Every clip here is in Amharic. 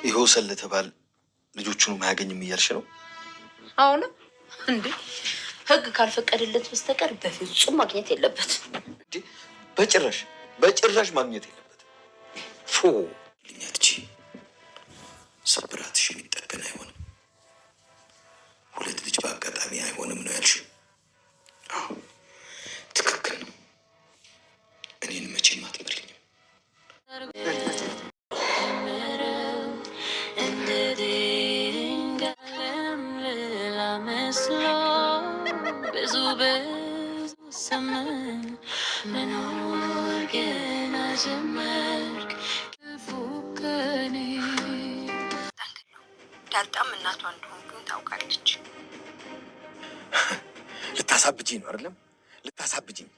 ይኸው ስለተባል ልጆቹን ማያገኝም እያልሽ ነው? አሁን እንዴ ህግ ካልፈቀደለት በስተቀር በፍጹም ማግኘት የለበትም። በጭራሽ ማግኘት የለበትም። ፎ ልኛትቺ ስብራትሽ የሚጠገን አይሆንም። ሁለት ልጅ በአጋጣሚ አይሆንም ነው ያልሽው? አዎ ትክክል ነው። እኔን መቼም አትምሪኝም። ዳጣም እናቷ እንደሆንኩኝ ታውቃለች። ልታሳብጂኝ ነው አይደለም? ልታሳብጂኝ።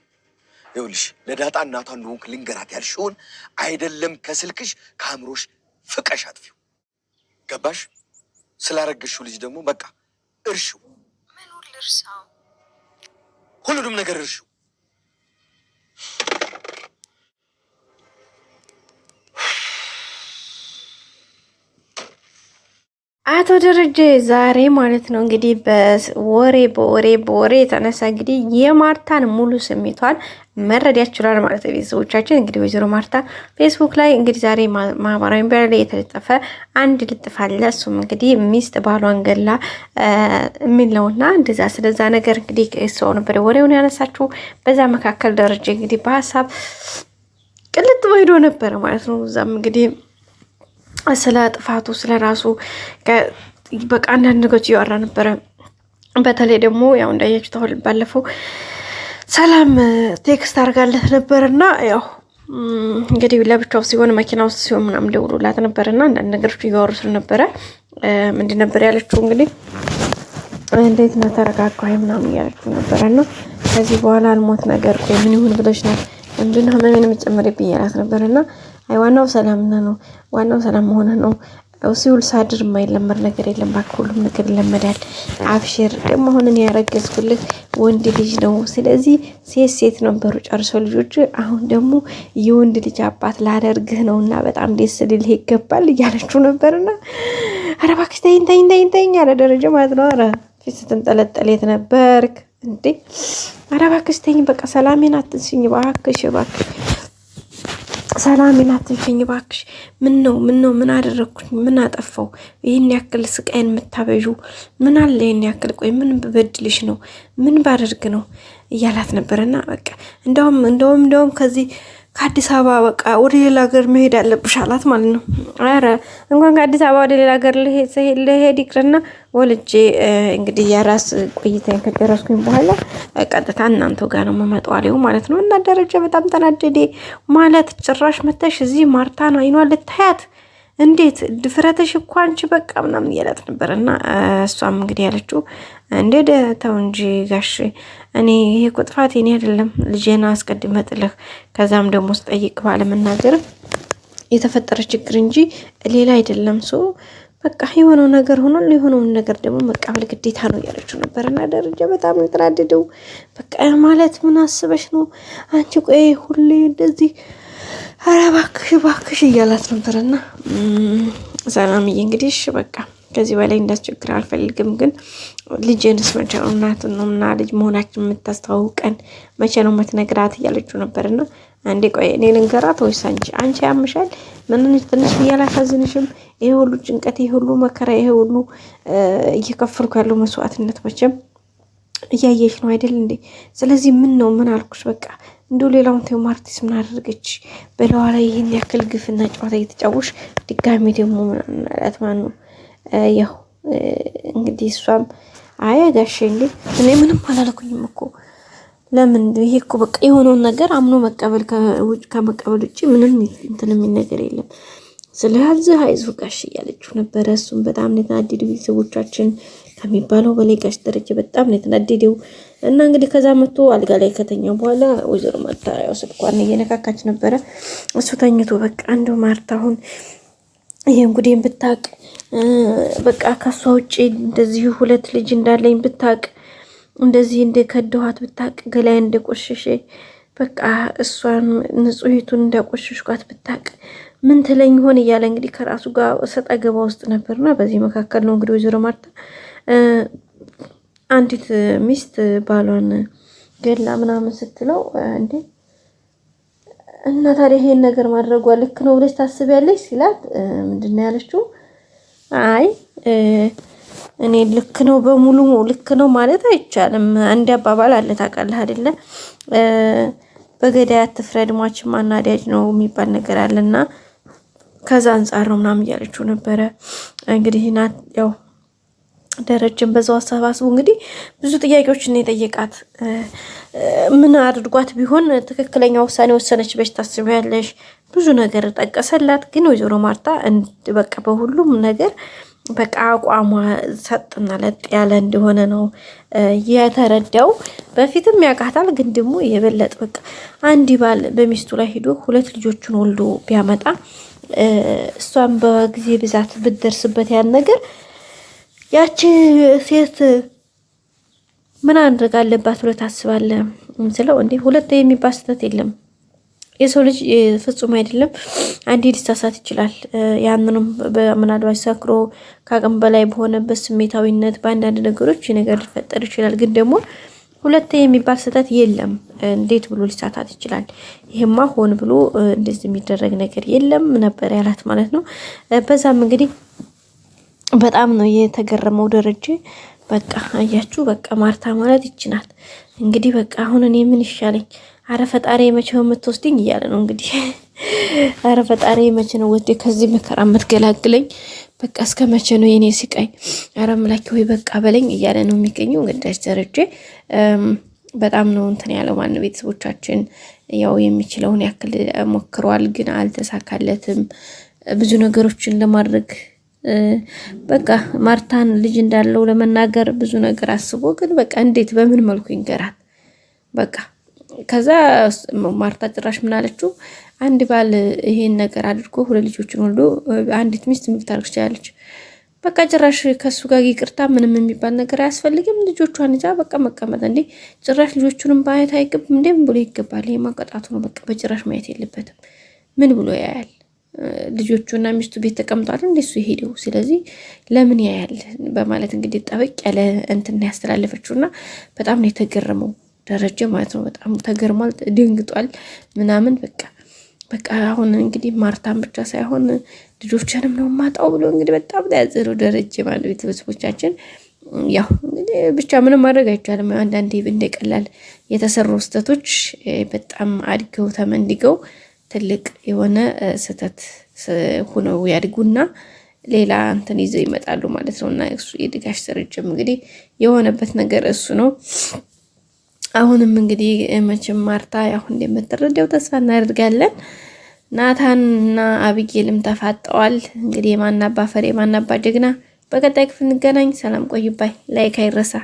ይኸውልሽ ለዳጣ እናቷ እንደሆንክ ልንገራት ያልሽውን አይደለም ከስልክሽ ከአእምሮሽ ፍቀሽ አጥፊው። ገባሽ? ስላረገሽው ልጅ ደግሞ በቃ እርሽው። ምኑን ልርሳው? ሁሉንም ነገር እርሽው። አቶ ደረጀ ዛሬ ማለት ነው እንግዲህ በወሬ የተነሳ እንግዲህ የማርታን ሙሉ ስሜቷን መረዳት ይችላል ማለት ነው። ቤተሰቦቻችን እንግዲህ ወይዘሮ ማርታ ፌስቡክ ላይ እንግዲህ ዛሬ ማህበራዊ ሚዲያ ላይ የተለጠፈ አንድ ልጥፍ አለ። እሱም እንግዲህ ሚስት ባሏን ገላ የሚል ነውና እንደዛ ስለዛ ነገር እንግዲህ ሰው ነበር ወሬውን ያነሳችው። በዛ መካከል ደረጀ እንግዲህ በሀሳብ ቅልጥ ወይዶ ነበረ ማለት ነው። እዛም እንግዲህ ስለ ጥፋቱ ስለ ራሱ በቃ አንዳንድ ነገሮች እያወራ ነበረ። በተለይ ደግሞ ያው እንዳያችሁ ተወል ባለፈው ሰላም ቴክስት አድርጋለት ነበርና ያው እንግዲህ ለብቻው ሲሆን መኪና ውስጥ ሲሆን ምናምን ደውሎላት ነበርና አንዳንድ ነገሮች እያወሩ ስለነበረ ምንድን ነበር ያለችው እንግዲህ እንዴት ነው ተረጋጋይ ምናምን ያለችው ነበርና ከዚህ በኋላ አልሞት ነገር ቆይ ምን ይሁን ብለሽ ነው እንዴና ምን የምጨምርብኝ ያላት ነበርና አይ ዋናው ሰላምና ነው ዋናው ሰላም መሆን ነው። ሲውል ሳድር የማይለመድ ነገር የለም። ሁሉም ነገር ይለመዳል። አብሽር ደግሞ አሁን እኔ ያረገዝኩልህ ወንድ ልጅ ነው። ስለዚህ ሴት ነበሩ ጨርሶ ልጆች አሁን ደግሞ የወንድ ልጅ አባት ላደርግህ ነውና በጣም ደስ ሊልህ ይገባል እያለችው ነበርና ኧረ እባክሽ ተይኝ ያለ ደረጃ ማለት ነው። ኧረ ፊት ስትንጠለጠል የት ነበርክ እንዴ? ኧረ እባክሽ ተይኝ በቃ ሰላሜን አትንሽኝ እባክሽ ሰላሜን አትንሽኝ እባክሽ። ምን ነው ምን አደረኩኝ? ምን አጠፋው? ይሄን ያክል ስቃይን የምታበዡ ምን አለ? ይሄን ያክል ቆይ ምን በበድልሽ ነው? ምን ባደርግ ነው እያላት ነበርና በቃ እንደውም ከዚህ ከአዲስ አበባ በቃ ወደ ሌላ ሀገር መሄድ አለብሽ አላት ማለት ነው። አረ እንኳን ከአዲስ አበባ ወደ ሌላ ሀገር ልሄድ ይቅርና ወልጄ እንግዲህ የራስ ቆይታዬን ከጨረስኩኝ በኋላ ቀጥታ እናንተው ጋር ነው የምመጣው አለው ማለት ነው። እና ደረጃ በጣም ተናደደ ማለት ጭራሽ መተሽ እዚህ ማርታን አይኗን ልታያት እንዴት ድፍረትሽ እኮ አንቺ በቃ ምናምን እያላት ነበርና እሷም እንግዲህ ያለችው እንዴ ተው እንጂ ጋሽ እኔ ይሄ እኮ ጥፋት የኔ አይደለም ልጄና አስቀድመህ ጥለህ ከዛም ደግሞ ስጠይቅ ባለመናገር የተፈጠረ ችግር እንጂ ሌላ አይደለም። ሶ በቃ የሆነው ነገር ሆኗል። የሆነውን ነገር ደግሞ መቀበል ግዴታ ነው ያለችው ነበርና ደረጃ በጣም ነው የተናደደው። በቃ ማለት ምን አስበሽ ነው አንቺ ቆይ ሁሌ እንደዚህ ኧረ እባክሽ እያላት ነበርና ሰላምዬ እንግዲህ እሺ በቃ ከዚህ በላይ እንዳስቸግር አልፈልግም። ግን ልጄንስ መቼ ነው እናትና ልጅ መሆናችን የምታስተዋውቀን መቼ ነው የምትነግራት እያለችው ነበርና አንዴ ቆይ እኔ ልንገራት ወይስ አንቺ ያምሻል? ምንንሽ ትንሽ እያላሳዝንሽም? ይሄ ሁሉ ጭንቀት ይሄ ሁሉ መከራ ይሄ ሁሉ እየከፈልኩ ያለው መስዋዕትነት መቼም እያየሽ ነው አይደል እንዴ? ስለዚህ ምን አልኩሽ? በቃ እንደው ሌላውን ተው ማርቲስ ምን አደረገች በለዋ ላይ ይሄን ያክል ግፍና ጨዋታ እየተጫወሽ ድጋሚ ደግሞ ምን አላት ማን ነው ያው እንግዲህ እሷም አይ ጋሼ እንዴ እኔ ምንም አላልኩኝም እኮ ለምን ይሄ እኮ በቃ የሆነውን ነገር አምኖ መቀበል ከመቀበል ውጪ ምንም እንትን የሚል ነገር የለም። ስለዚህ አይዞህ ጋሽ እያለችው ነበረ። እሱም በጣም ነው የተናደደው። ቤተሰቦቻችን ከሚባለው በላይ ጋሽ ደረጀ በጣም ነው የተናደደው። እና እንግዲህ ከዛ መጥቶ አልጋ ላይ ከተኛው በኋላ ወይዘሮ ማርታ ያው ስልኳን እየነካካች ነበረ። እሱ ተኝቶ በቃ እንደው ማርታ አሁን ይሄን ጉዴን ብታቅ በቃ ከሷ ውጪ እንደዚህ ሁለት ልጅ እንዳለኝ ብታቅ እንደዚህ እንደከደኋት ብታቅ ገላይ እንደቆሸሸ በቃ እሷን ንጹሂቱን እንዳቆሸሽኳት ብታቅ ምን ትለኝ ሆን እያለ እንግዲህ ከራሱ ጋር ሰጣ ገባ ውስጥ ነበርና በዚህ መካከል ነው እንግዲህ ወይዘሮ ማርታ አንዲት ሚስት ባሏን ገላ ምናምን ስትለው እንዴ እና ታዲያ ይሄን ነገር ማድረጓ ልክ ነው ብለሽ ታስቢያለሽ ሲላት ምንድነው ያለችው? አይ እኔ ልክ ነው በሙሉ ልክ ነው ማለት አይቻልም። አንድ አባባል አለ ታውቃለህ አይደለ? በገዳይ አትፍረድ ሟችም አናዳጅ ነው የሚባል ነገር አለና ከዛ አንፃር ነው ምናምን እያለችው ነበረ። እንግዲህ ናት ያው ደረጀን በዛው አሰባስቡ እንግዲህ ብዙ ጥያቄዎችን የጠየቃት ምን አድርጓት ቢሆን ትክክለኛ ውሳኔ ወሰነች በሽ ታስቢያለሽ? ብዙ ነገር ጠቀሰላት። ግን ወይዘሮ ማርታ በቃ በሁሉም ነገር በቃ አቋሟ ሰጥና ለጥ ያለ እንደሆነ ነው የተረዳው። በፊትም ያውቃታል፣ ግን ደግሞ የበለጠ በቃ አንድ ባል በሚስቱ ላይ ሄዶ 2 ልጆችን ወልዶ ቢያመጣ እሷም በጊዜ ብዛት ብትደርስበት ያን ነገር ያቺ ሴት ምን አድርግ አለባት ብሎ ታስባለህ ስለው እንዴ 2 የሚባል ስህተት የለም። የሰው ልጅ ፍጹም አይደለም። አንዴ ሊሳሳት ይችላል። ያንንም በምናልባት ሰክሮ ከአቅም በላይ በሆነበት ስሜታዊነት በአንዳንድ ነገሮች ነገር ሊፈጠር ይችላል። ግን ደግሞ 2 የሚባል ስህተት የለም። እንዴት ብሎ ሊሳሳት ይችላል? ይሄማ ሆን ብሎ እንደዚህ የሚደረግ ነገር የለም ነበር ያላት ማለት ነው። በዛም እንግዲህ በጣም ነው የተገረመው ደረጀ። በቃ አያችሁ፣ በቃ ማርታ ማለት ይችናት እንግዲህ። በቃ አሁን እኔ ምን ይሻለኝ? አረ ፈጣሪ መቼ ነው የምትወስድኝ እያለ ነው እንግዲህ። አረ ፈጣሪ መቼ ነው ወደ ከዚህ መከራ የምትገላግለኝ? በቃ እስከ መቼ ነው የኔ ስቃይ? አረ ምላኪ ወይ በቃ በለኝ እያለ ነው የሚገኘው እንግዲህ ደረጀ። በጣም ነው እንትን ያለው ማን ቤተሰቦቻችን ያው የሚችለውን ያክል ሞክሯል፣ ግን አልተሳካለትም። ብዙ ነገሮችን ለማድረግ በቃ ማርታን ልጅ እንዳለው ለመናገር ብዙ ነገር አስቦ ግን በቃ እንዴት በምን መልኩ ይንገራት? በቃ ከዛ ማርታ ጭራሽ ምን አለችው? አንድ ባል ይሄን ነገር አድርጎ 2 ልጆችን ወልዶ አንዲት ሚስት ምታርክ ትችላለች። በቃ ጭራሽ ከሱ ጋር ይቅርታ ምንም የሚባል ነገር አያስፈልግም። ልጆቿን ይዛ በቃ መቀመጥ እንዴ! ጭራሽ ልጆቹንም ባየት አይገባም እንዴ? ምን ብሎ ይገባል? ይሄ ማቀጣቱ ነው። በቃ በጭራሽ ማየት የለበትም። ምን ብሎ ያያል? ልጆቹና ሚስቱ ቤት ተቀምጧል እንደሱ ይሄደው። ስለዚህ ለምን ያያል በማለት እንግዲህ ጠበቅ ያለ እንትን ያስተላለፈችውና በጣም ነው የተገረመው ደረጀ ማለት ነው። በጣም ተገርሟል፣ ደንግጧል ምናምን በቃ አሁን እንግዲህ ማርታን ብቻ ሳይሆን ልጆችንም ነው ማጣው ብሎ እንግዲህ በጣም ያዘረው ደረጀ ማለት ቤተሰቦቻችን። ያው እንግዲህ ብቻ ምንም ማድረግ አይቻልም። አንዳንዴ እንደቀላል የተሰሩ ስህተቶች በጣም አድገው ተመንድገው ትልቅ የሆነ ስህተት ሆነው ያድጉና ሌላ እንትን ይዘው ይመጣሉ ማለት ነው። እና እሱ የድጋሽ ደረጀም እንግዲህ የሆነበት ነገር እሱ ነው። አሁንም እንግዲህ መቼም ማርታ ያው እንደምትረዳው ተስፋ እናደርጋለን። ናታንና አብጌልም ተፋጠዋል። እንግዲህ የማናባ ፈሬ የማናባ ጀግና። በቀጣይ ክፍል እንገናኝ። ሰላም ቆዩባይ። ላይክ አይረሳ።